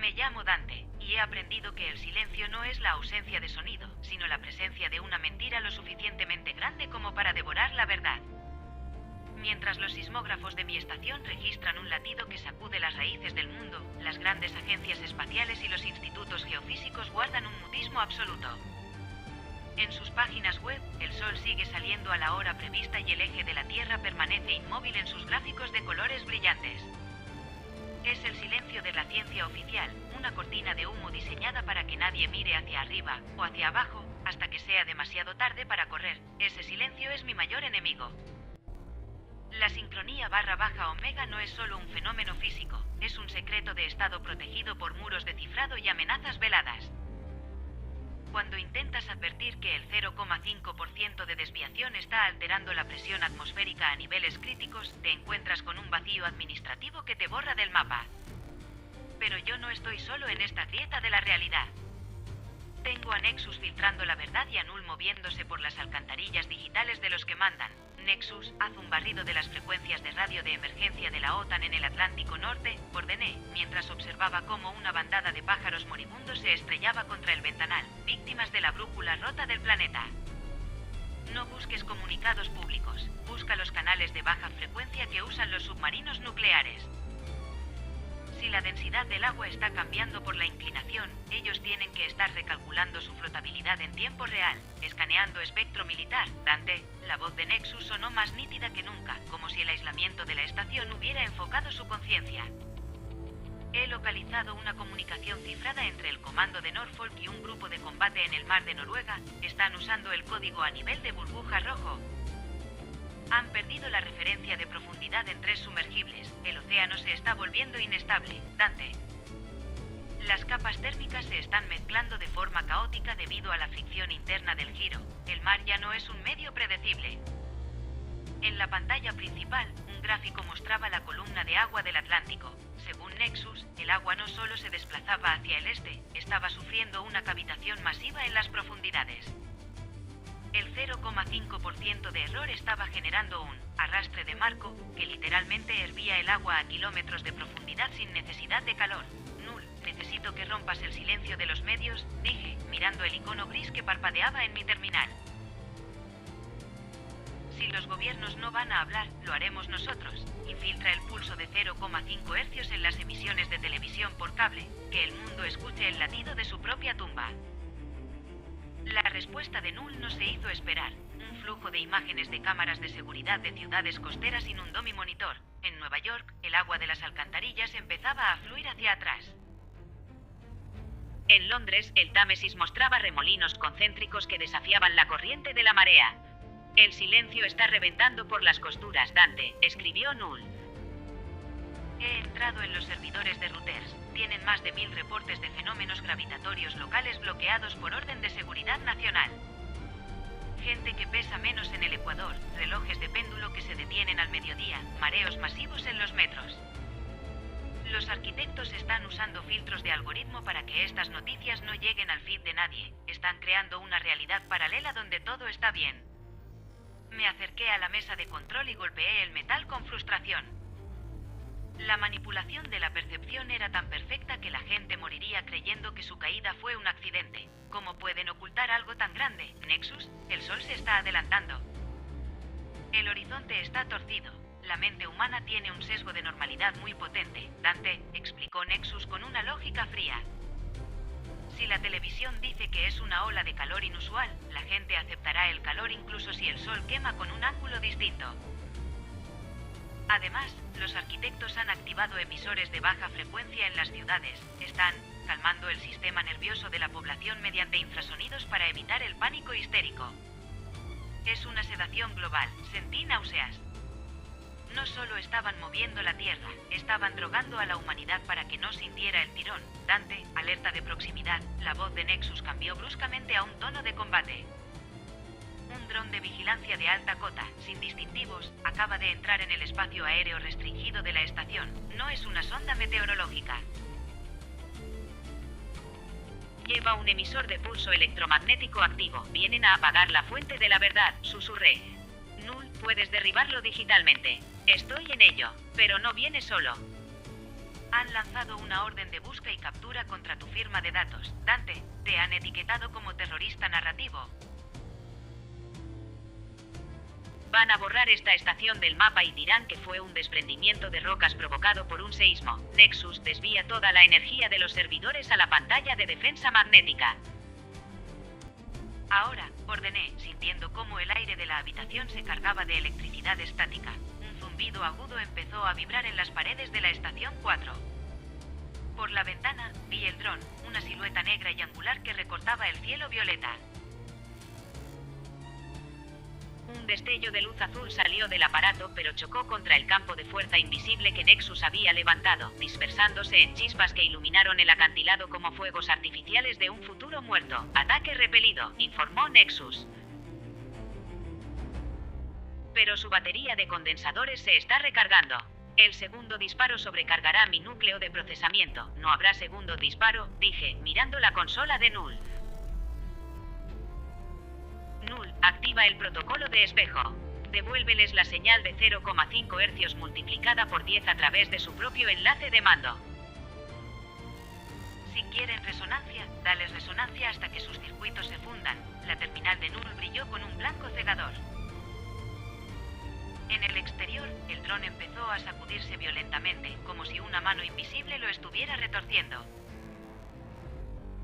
Me llamo Dante, y he aprendido que el silencio no es la ausencia de sonido, sino la presencia de una mentira lo suficientemente grande como para devorar la verdad. Mientras los sismógrafos de mi estación registran un latido que sacude las raíces del mundo, las grandes agencias espaciales y los institutos geofísicos guardan un mutismo absoluto. En sus páginas web, el Sol sigue saliendo a la hora prevista y el eje de la Tierra permanece inmóvil en sus gráficos de colores brillantes. Es el silencio de la ciencia oficial, una cortina de humo diseñada para que nadie mire hacia arriba o hacia abajo, hasta que sea demasiado tarde para correr. Ese silencio es mi mayor enemigo. La sincronía /omega no es solo un fenómeno físico, es un secreto de estado protegido por muros de cifrado y amenazas veladas. Cuando intentas advertir que el 0,5% de desviación está alterando la presión atmosférica a niveles críticos, te encuentras con un vacío administrativo que te borra del mapa. Pero yo no estoy solo en esta grieta de la realidad. Tengo a Nexus filtrando la verdad y a Null moviéndose por las alcantarillas digitales de los que mandan. Nexus, haz un barrido de las frecuencias de radio de emergencia de la OTAN en el Atlántico Norte, ordené, mientras observaba cómo una bandada de pájaros moribundos se estrellaba contra el ventanal, víctimas de la brújula rota del planeta. No busques comunicados públicos, busca los canales de baja frecuencia que usan los submarinos nucleares. Si la densidad del agua está cambiando por la inclinación, ellos tienen que estar recalculando su flotabilidad en tiempo real, escaneando espectro militar. Dante, la voz de Nexus sonó más nítida que nunca, como si el aislamiento de la estación hubiera enfocado su conciencia. He localizado una comunicación cifrada entre el comando de Norfolk y un grupo de combate en el mar de Noruega. Están usando el código a nivel de burbuja rojo. Han perdido la referencia de profundidad en 3 sumergibles. El océano se está volviendo inestable. Dante. Las capas térmicas se están mezclando de forma caótica debido a la fricción interna del giro. El mar ya no es un medio predecible. En la pantalla principal, un gráfico mostraba la columna de agua del Atlántico. Según Nexus, el agua no solo se desplazaba hacia el este, estaba sufriendo una cavitación masiva en las profundidades. El 0,5% de error estaba generando un arrastre de marco que literalmente hervía el agua a kilómetros de profundidad sin necesidad de calor. Null, necesito que rompas el silencio de los medios, dije, mirando el icono gris que parpadeaba en mi terminal. Si los gobiernos no van a hablar, lo haremos nosotros. Infiltra el pulso de 0,5 hercios en las emisiones de televisión por cable, que el mundo escuche el latido de su propia tumba. La respuesta de Null no se hizo esperar. Un flujo de imágenes de cámaras de seguridad de ciudades costeras inundó mi monitor. En Nueva York, el agua de las alcantarillas empezaba a fluir hacia atrás. En Londres, el Támesis mostraba remolinos concéntricos que desafiaban la corriente de la marea. El silencio está reventando por las costuras, Dante, escribió Null. He entrado en los servidores de Reuters. Tienen más de 1000 reportes de fenómenos gravitatorios locales bloqueados por orden de seguridad nacional. Gente que pesa menos en el Ecuador, relojes de péndulo que se detienen al mediodía, mareos masivos en los metros. Los arquitectos están usando filtros de algoritmo para que estas noticias no lleguen al feed de nadie. Están creando una realidad paralela donde todo está bien. Me acerqué a la mesa de control y golpeé el metal con frustración. La manipulación de la percepción era tan perfecta que la gente moriría creyendo que su caída fue un accidente. ¿Cómo pueden ocultar algo tan grande? Nexus, el sol se está adelantando. El horizonte está torcido. La mente humana tiene un sesgo de normalidad muy potente. Dante, explicó Nexus con una lógica fría. Si la televisión dice que es una ola de calor inusual, la gente aceptará el calor incluso si el sol quema con un ángulo distinto. Además, los arquitectos han activado emisores de baja frecuencia en las ciudades. Están calmando el sistema nervioso de la población mediante infrasonidos para evitar el pánico histérico. Es una sedación global. Sentí náuseas. No solo estaban moviendo la Tierra, estaban drogando a la humanidad para que no sintiera el tirón. Dante, alerta de proximidad. La voz de Nexus cambió bruscamente a un tono de combate. Un dron de vigilancia de alta cota, sin distintivos, acaba de entrar en el espacio aéreo restringido de la estación. No es una sonda meteorológica. Lleva un emisor de pulso electromagnético activo. Vienen a apagar la fuente de la verdad, susurré. Null, puedes derribarlo digitalmente. Estoy en ello, pero no viene solo. Han lanzado una orden de busca y captura contra tu firma de datos. Dante, te han etiquetado como terrorista narrativo. Van a borrar esta estación del mapa y dirán que fue un desprendimiento de rocas provocado por un seísmo. Nexus desvía toda la energía de los servidores a la pantalla de defensa magnética. Ahora, ordené, sintiendo cómo el aire de la habitación se cargaba de electricidad estática. Un zumbido agudo empezó a vibrar en las paredes de la estación 4. Por la ventana, vi el dron, una silueta negra y angular que recortaba el cielo violeta. Un destello de luz azul salió del aparato, pero chocó contra el campo de fuerza invisible que Nexus había levantado, dispersándose en chispas que iluminaron el acantilado como fuegos artificiales de un futuro muerto. Ataque repelido, informó Nexus. Pero su batería de condensadores se está recargando. El segundo disparo sobrecargará mi núcleo de procesamiento. No habrá segundo disparo, dije, mirando la consola de Null. Null, activa el protocolo de espejo. Devuélveles la señal de 0,5 Hz multiplicada por 10 a través de su propio enlace de mando. Si quieren resonancia, dales resonancia hasta que sus circuitos se fundan. La terminal de Null brilló con un blanco cegador. En el exterior, el dron empezó a sacudirse violentamente, como si una mano invisible lo estuviera retorciendo.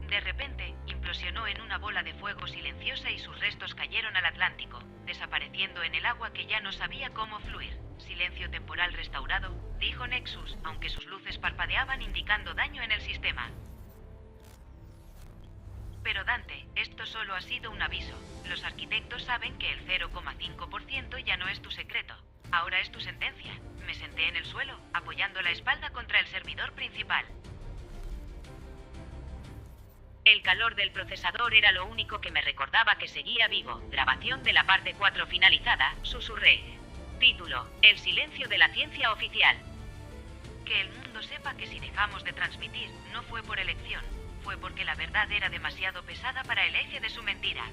De repente, implosionó en una bola de fuego silenciosa y sus restos cayeron al Atlántico, desapareciendo en el agua que ya no sabía cómo fluir. Silencio temporal restaurado, dijo Nexus, aunque sus luces parpadeaban indicando daño en el sistema. Pero Dante, esto solo ha sido un aviso. Los arquitectos saben que el 0,5% ya no es tu secreto. Ahora es tu sentencia. Me senté en el suelo, apoyando la espalda contra el servidor principal. El calor del procesador era lo único que me recordaba que seguía vivo. Grabación de la parte 4 finalizada, susurré. Título: El silencio de la ciencia oficial. Que el mundo sepa que si dejamos de transmitir, no fue por elección, fue porque la verdad era demasiado pesada para el eje de su mentira.